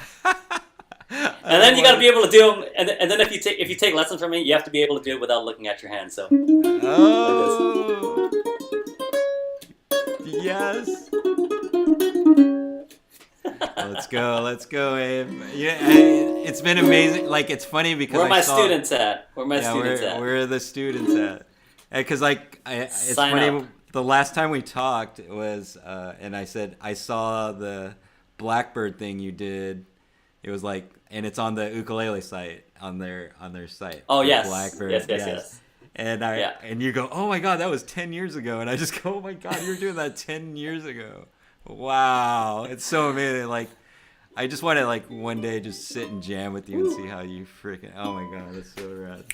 And then you got to be able to do them. And then if you take lessons from me, you have to be able to do it without looking at your hands. So
Oh. Yes. Let's go, Abe. Yeah, it's been amazing. Like, it's funny because
where are my
I saw,
students at? Where are my students at?
Where are the students at? Because it's
Sign
funny.
up.
The last time we talked was, and I said I saw the Blackbird thing you did. It was like, and it's on the ukulele site on their site.
Oh
The
yes.
Blackbird.
Yes.
And and you go, oh my God, that was 10 years ago, and I just go, oh my God, you were doing that 10 years ago. Wow, it's so amazing. Like, I just want to like one day just sit and jam with you and see how you freaking. Oh my God, that's so rad.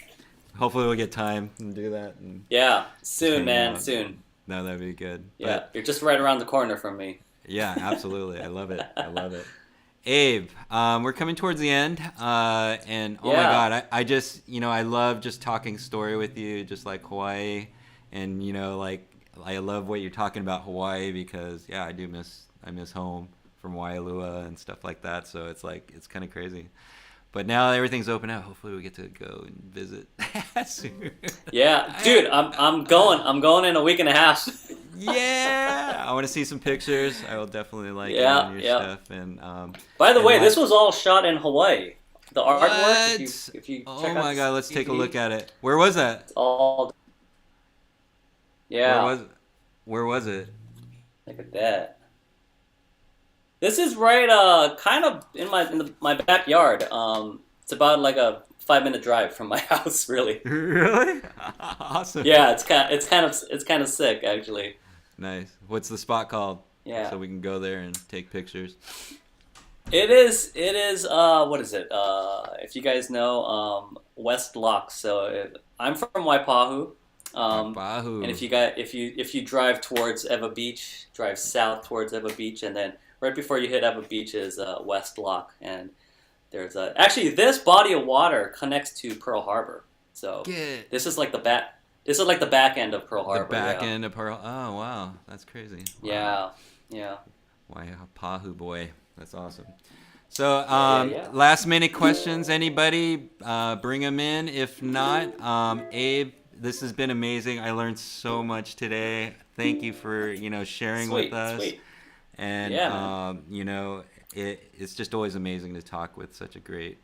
Hopefully we'll get time and do that. And
Yeah, soon,
hang
man,
out.
soon.
no, that'd be good.
Yeah, you're just right around the corner from me.
Yeah, absolutely. I love it. I love it. Abe, we're coming towards the end, and oh my
Yeah.
God, I just, I love just talking story with you, just like Hawaii, and like I love what you're talking about Hawaii because yeah, I miss home from Waialua and stuff like that. So it's like it's kind of crazy. But now everything's open up. Hopefully we get to go and visit soon.
Yeah, dude, I'm going in a week and a half.
Yeah, I want to see some pictures. I will definitely like
Yeah,
your
yeah.
stuff. And
By the
and
way,
like-
this was all shot in Hawaii. The artwork,
What?
if you
Oh
check out
my God, let's take a
DVD,
look at it. Where was that?
it's all. Yeah,
Where was it?
look at that. This is right, kind of in my backyard. It's about like a 5-minute drive from my house, really.
Really? Awesome.
Yeah, it's kind of sick, actually.
Nice. What's the spot called?
Yeah.
So we can go there and take pictures.
It is. What is it? If you guys know, West Lock. So I'm from Waipahu.
Wahoo.
And if you drive towards Eva Beach, drive south towards Eva Beach, and then right before you hit Eva Beach is West Lock, and there's actually this body of water connects to Pearl Harbor. So
Get
this is like the back. This is like the back end of Pearl Harbor.
the back
yeah.
end of Pearl. Oh wow, that's crazy.
Yeah, yeah.
Waipahu boy, that's awesome. So
Yeah.
last minute questions. Anybody? Bring them in. If not, Abe, this has been amazing. I learned so much today. Thank you for sharing with us.
Sweet.
And
Yeah,
it's just always amazing to talk with such a great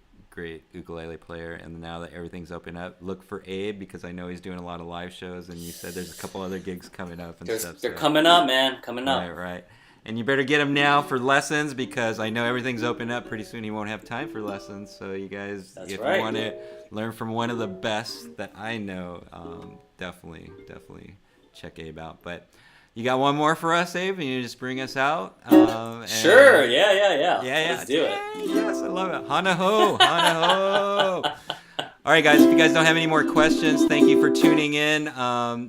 ukulele player. And now that everything's open up, look for Abe because I know he's doing a lot of live shows. And you said there's a couple other gigs coming up and stuff.
They're coming up, man. Coming up.
Right. And you better get him now for lessons because I know everything's open up pretty soon. He won't have time for lessons. So you guys,
That's
if
right.
you want to learn from one of the best that I know, definitely check Abe out. But you got one more for us, Abe, and you just bring us out.
Sure. Yeah.
Yeah.
Let's do it.
Yes, I love it. Hana ho. All right, guys, if you guys don't have any more questions, thank you for tuning in.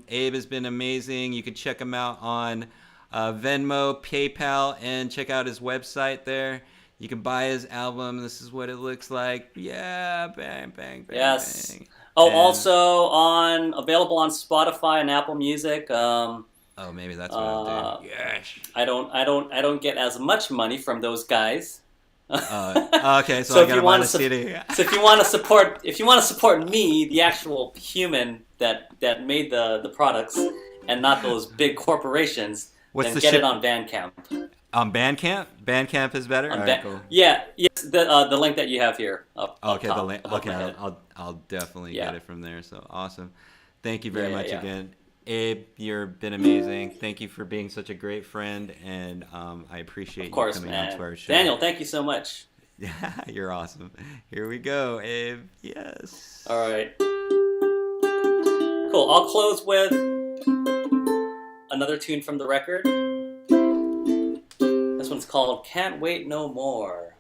Abe has been amazing. You can check him out on Venmo, PayPal, and check out his website there. You can buy his album. This is what it looks like. Yeah, bang.
Yes.
Bang.
Oh,
And-
also available on Spotify and Apple Music.
Oh, maybe that's what I'll do. Yes.
I don't get as much money from those guys.
Okay, so
So
I
if
gotta
you
buy
want
the
to
CD.
So if you want to support me, the actual human that made the products, and not those big corporations,
What's
then
the
get
ship-
it on Bandcamp.
On Bandcamp? Bandcamp is better?
On
All
Ba-
right, cool.
Yeah, yes, the link that you have here. Up
Okay,
top,
the link.
above
Okay,
my head.
I'll definitely
Yeah.
get it from there. So awesome. Thank you very
Yeah,
much
yeah.
again. Abe, you've been amazing. Thank you for being such a great friend, and I appreciate
Of
you
course,
coming
man.
on to our show.
Daniel, thank you so much.
Yeah, you're awesome. Here we go, Abe. Yes.
All right. Cool. I'll close with another tune from the record. This one's called Can't Wait No More.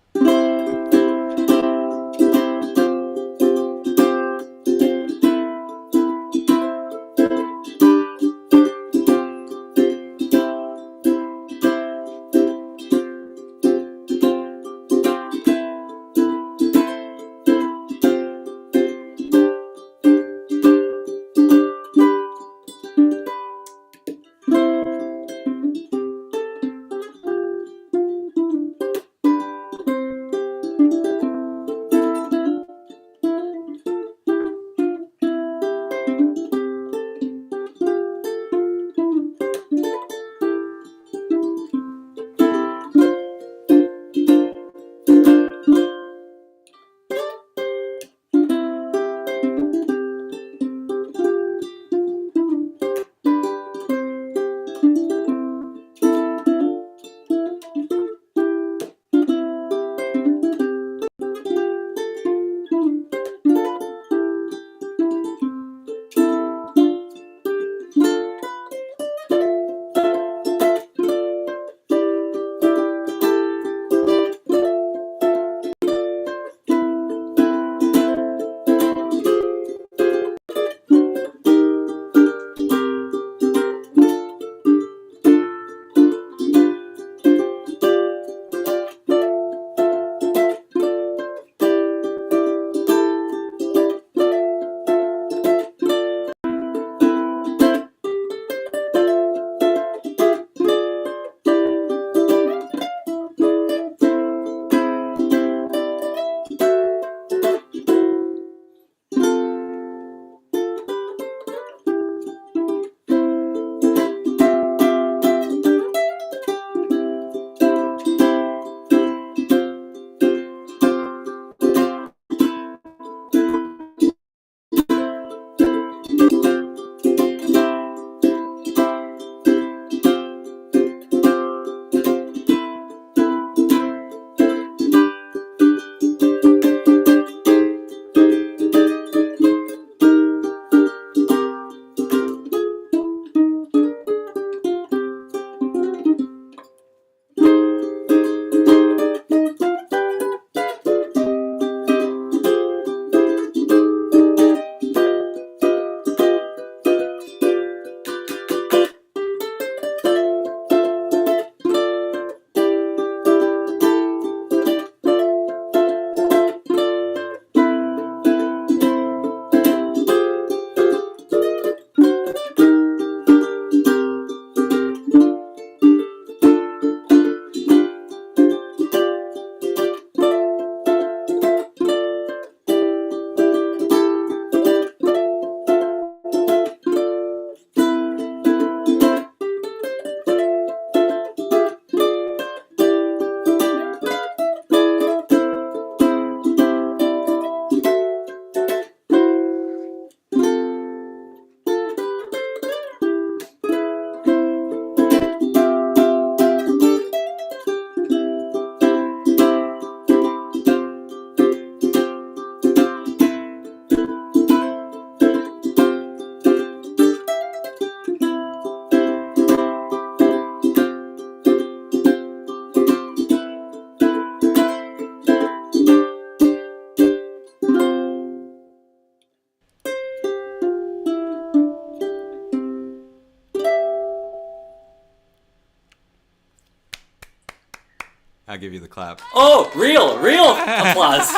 I'll give you the clap.
Oh, real applause.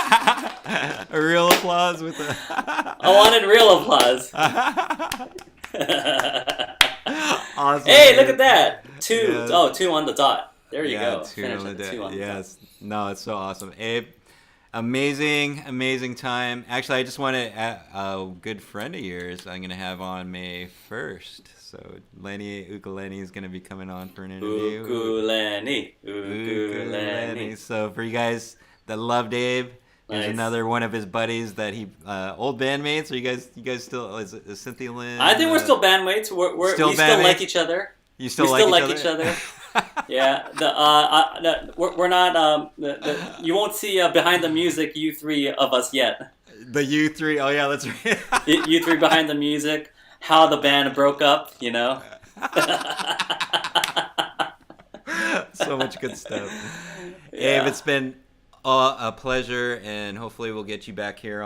A real applause with a.
I wanted real applause.
Awesome.
Hey, look at that. Two.
Yes.
Oh, two on the dot. There you go.
Two
Finish
on the
at the
dot.
two on the
Yes. No, it's so awesome. Abe, amazing time. Actually, I just want to a good friend of yours I'm going to have on May 1st. So Lenny Ukulele is going to be coming on for an interview.
Ukulele.
So for you guys that loved Abe, Here's
Nice.
another one of his buddies that he old bandmates. Are you guys still is Cynthia Lynn?
I think we're still bandmates. We still like
bandmates?
each other.
You still
We
like
still
each
like
other?
each other. Yeah, we're not. You won't see behind the music you three of us yet.
The you three. Oh yeah, that's right.
You three behind the music. How the band broke up, you know.
So much good stuff.
Yeah.
Abe, it's been a pleasure, and hopefully we'll get you back here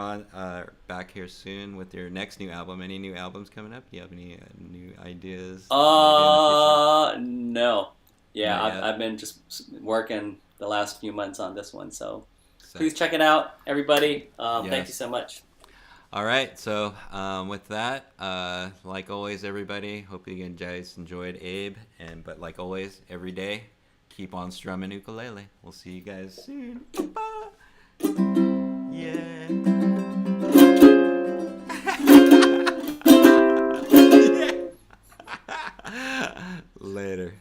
soon with your next new album. Any new albums coming up? Do you have any new ideas?
No. Yeah,
Not yet.
I've been just working the last few months on this one, so
So-
please check it out, everybody. Thank
Yes.
you so much.
All right, so with that, like always, everybody, hope you guys enjoyed Abe, but like always, every day, keep on strumming ukulele. We'll see you guys soon. Bye. Yeah. Later.